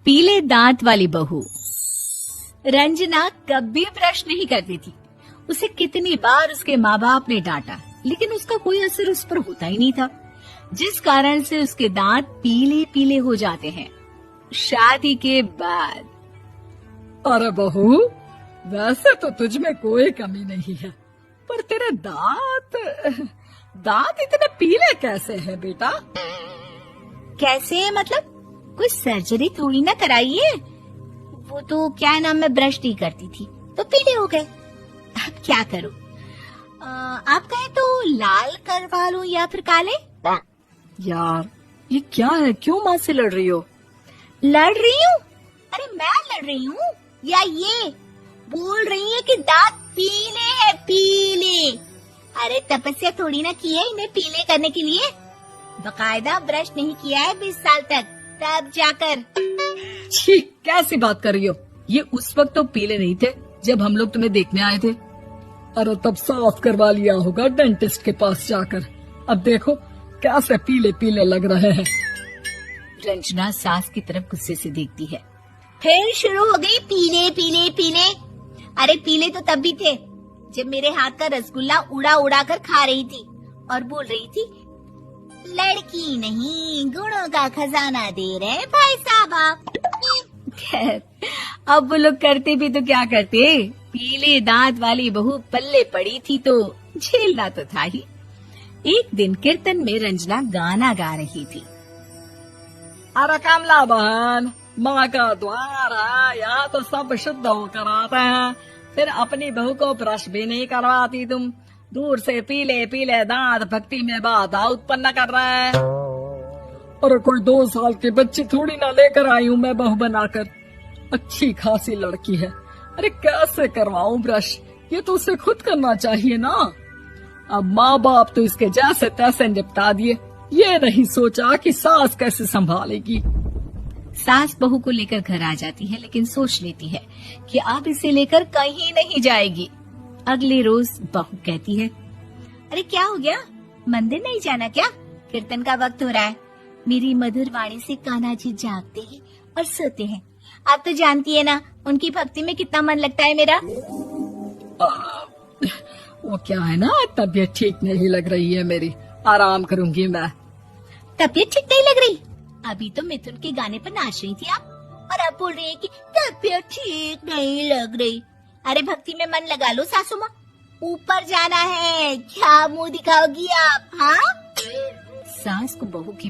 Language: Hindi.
पीले दांत वाली बहू। रंजना कभी ब्रश नहीं करती थी। उसे कितनी बार उसके माँ बाप ने डांटा, लेकिन उसका कोई असर उस पर होता ही नहीं था, जिस कारण से उसके दांत पीले पीले हो जाते हैं। शादी के बाद। अरे बहू, वैसे तो तुझ में कोई कमी नहीं है, पर तेरे दांत इतने पीले कैसे हैं बेटा? कैसे मतलब? कोई सर्जरी थोड़ी ना कराई है। वो तो क्या नाम, मैं ब्रश नहीं करती थी तो पीले हो गए। अब क्या करूं? आप कहें तो लाल करवा लूं या फिर काले? यार ये क्या है, क्यों माँ से लड़ रही हो? लड़ रही हूँ? अरे मैं लड़ रही हूँ या ये बोल रही है कि दांत पीले है, पीले। अरे तपस्या थोड़ी ना की है इन्हें पीले करने के लिए। बकायदा ब्रश नहीं किया है 20 साल तक, तब जाकर। छी, कैसी बात कर रही हो? ये उस वक्त तो पीले नहीं थे जब हम लोग तुम्हें देखने आए थे। अरे तब साफ करवा लिया होगा डेंटिस्ट के पास जाकर। अब देखो कैसे पीले पीले लग रहे हैं। रंजना सास की तरफ गुस्से से देखती है। फिर शुरू हो गई पीले पीले पीले। अरे पीले तो तब भी थे जब मेरे हाथ का रसगुल्ला उड़ा उड़ा कर खा रही थी और बोल रही थी, लड़की नहीं गुणों का खजाना दे रहे भाई साहब आप। खैर, अब वो लोग करते भी तो क्या करते, पीले दांत वाली बहू पल्ले पड़ी थी तो झेलना तो था ही। एक दिन कीर्तन में रंजना गाना गा रही थी। अरे कमला बहन, माँ का द्वार है, यहाँ तो सब शुद्ध होकर आते हैं, फिर अपनी बहू को ब्रश भी नहीं करवाती तुम। दूर से पीले पीले दांत भक्ति में बाधा उत्पन्न कर रहा है। अरे कोई 2 साल के बच्ची थोड़ी ना लेकर आई हूँ मैं बहू बनाकर। अच्छी खासी लड़की है, अरे कैसे करवाऊं ब्रश? ये तो उसे खुद करना चाहिए ना। अब माँ बाप तो इसके जैसे तैसे निपटा दिए, ये नहीं सोचा कि सास कैसे संभालेगी। सास बहू को लेकर घर आ जाती है, लेकिन सोच लेती है कि अब इसे लेकर कहीं नहीं जाएगी। अगले रोज बहू कहती है, अरे क्या हो गया, मंदिर नहीं जाना क्या? कीर्तन का वक्त हो रहा है। मेरी मधुर वाणी से कान्हा जी जागते हैं और सोते हैं। आप तो जानती है ना उनकी भक्ति में कितना मन लगता है मेरा। वो क्या है ना, तबीयत ठीक नहीं लग रही है मेरी, आराम करूंगी मैं। तबीयत ठीक नहीं लग रही? अभी तो मिथुन के गाने पर नाच रही थी आप, और अब बोल रही है कि तबीयत ठीक नहीं लग रही। अरे भक्ति में मन लगा लो सासू माँ, ऊपर जाना है, क्या मुंह दिखाओगी आप? हाँ, सास को बहू की